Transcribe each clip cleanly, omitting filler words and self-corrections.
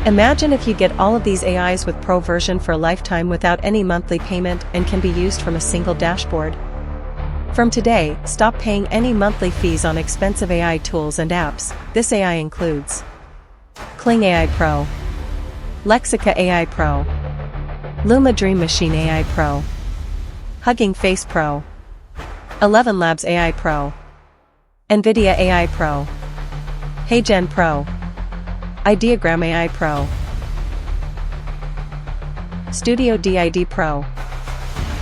Imagine if you get all of these AIs with Pro version for a lifetime without any monthly payment and can be used from a single dashboard. From today, stop paying any monthly fees on expensive AI tools and apps. This AI includes Kling Ai Pro, Lexica Ai Pro, Luma Dream Machine AI Pro, Hugging Face Pro, Elevenlabs AI Pro, Nvidia AI Pro, Heygen Pro, Ideogram Ai Pro, Studio DID Pro,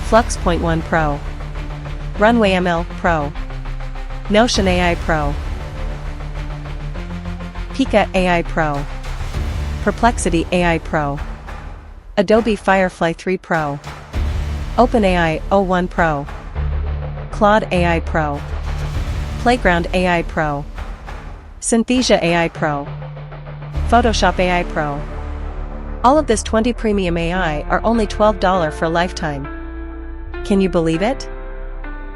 Flux Point 1 Pro, Runway ML Pro, Notion AI Pro, Pika AI Pro, Perplexity AI Pro, Adobe Firefly 3 Pro, OpenAI O1 Pro, Claude AI Pro, Playground AI Pro, Synthesia AI Pro, Photoshop AI Pro. All of this 20 premium AI are only $12 for a lifetime. Can you believe it?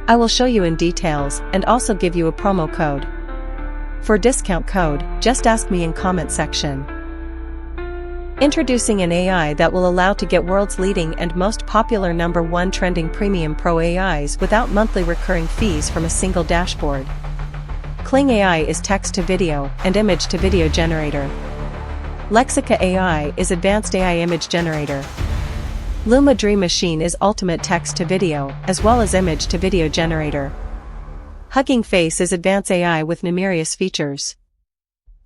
I will show you in details and also give you a promo code. For discount code, just ask me in comment section. Introducing an AI that will allow to get world's leading and most popular #1 trending premium pro AIs without monthly recurring fees from a single dashboard. KlingAI is text-to-video and image-to-video generator. Lexica AI is advanced AI image generator. Luma Dream Machine is ultimate text-to-video as well as image-to-video generator. Hugging Face is advanced AI with numerous features.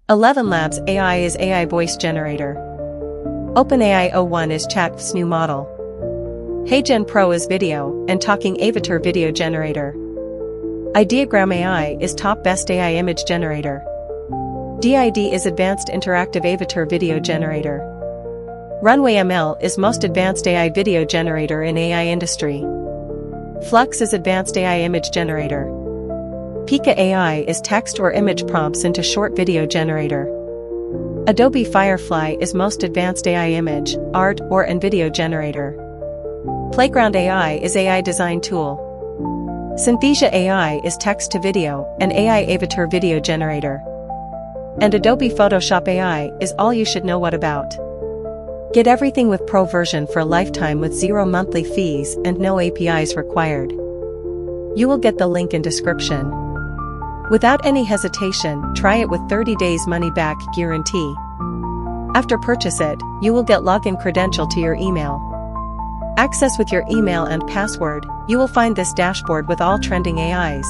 Elevenlabs AI is AI voice generator. OpenAI O1 is Chat's new model. Heygen Pro is video and talking avatar video generator. Ideogram Ai is top best AI image generator. DID is advanced interactive avatar video generator. RunwayML is most advanced AI video generator in AI industry. Flux is advanced AI image generator. Pika AI is text or image prompts into short video generator. Adobe Firefly is most advanced AI image, art, or and video generator. Playground AI is AI design tool. Synthesia AI is text-to-video and AI avatar video generator. And Adobe Photoshop AI is all you should know what about. Get everything with Pro version for a lifetime with 0 monthly fees and no APIs required. You will get the link in description. Without any hesitation, try it with 30 days money-back guarantee. After purchase it, you will get login credential to your email. Access with your email and password. You will find this dashboard with all trending AIs.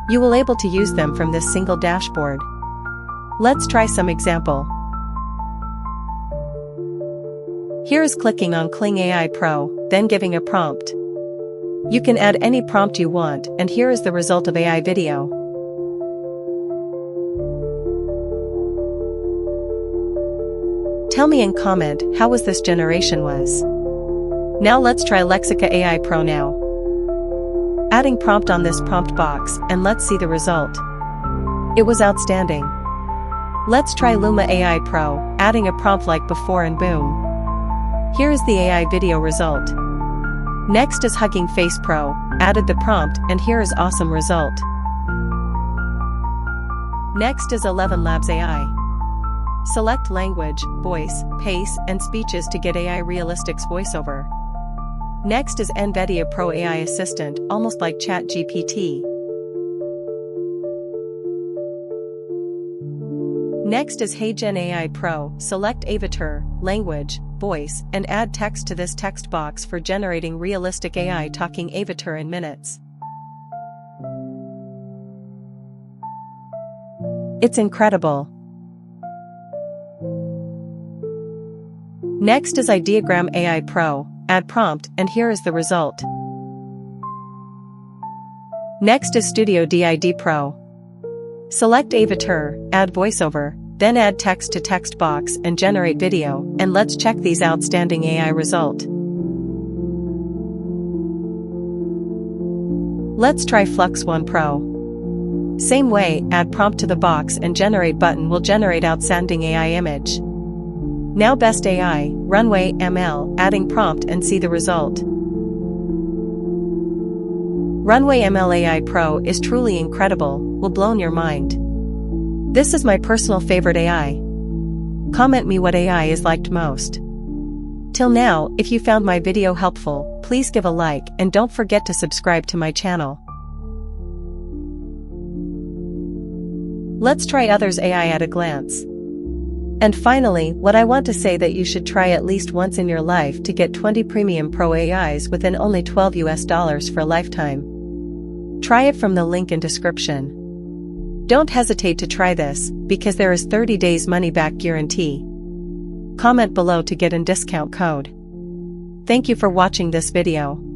You will able to use them from this single dashboard. Let's try some example. Here is clicking on Kling Ai Pro, then giving a prompt. You can add any prompt you want, and here is the result of AI video. Tell me in comment how was this generation was. Now let's try Lexica AI Pro now. Adding prompt on this prompt box and let's see the result. It was outstanding. Let's try Luma AI Pro, adding a prompt like before and boom. Here is the AI video result. Next is Hugging Face Pro, added the prompt and here is awesome result. Next is Elevenlabs AI. Select language, voice, pace, and speeches to get AI realistic voiceover. Next is Nvidia Pro AI Assistant, almost like ChatGPT. Next is Heygen AI Pro, select avatar, language, voice, and add text to this text box for generating realistic AI talking avatar in minutes. It's incredible. Next is Ideogram Ai Pro, add prompt and here is the result. Next is Studio DID Pro. Select avatar, add voiceover, then add text to text box and generate video, and let's check these outstanding AI result. Let's try Flux 1 Pro. Same way, add prompt to the box and generate button will generate outstanding AI image. Now best AI, Runway ML, adding prompt and see the result. Runway ML AI Pro is truly incredible, will blow your mind. This is my personal favorite AI. Comment me what AI is liked most. Till now, if you found my video helpful, please give a like and don't forget to subscribe to my channel. Let's try others' AI at a glance. And finally, what I want to say that you should try at least once in your life to get 20 premium pro AIs within only $12 for a lifetime. Try it from the link in description. Don't hesitate to try this, because there is 30 days money-back guarantee. Comment below to get a discount code. Thank you for watching this video.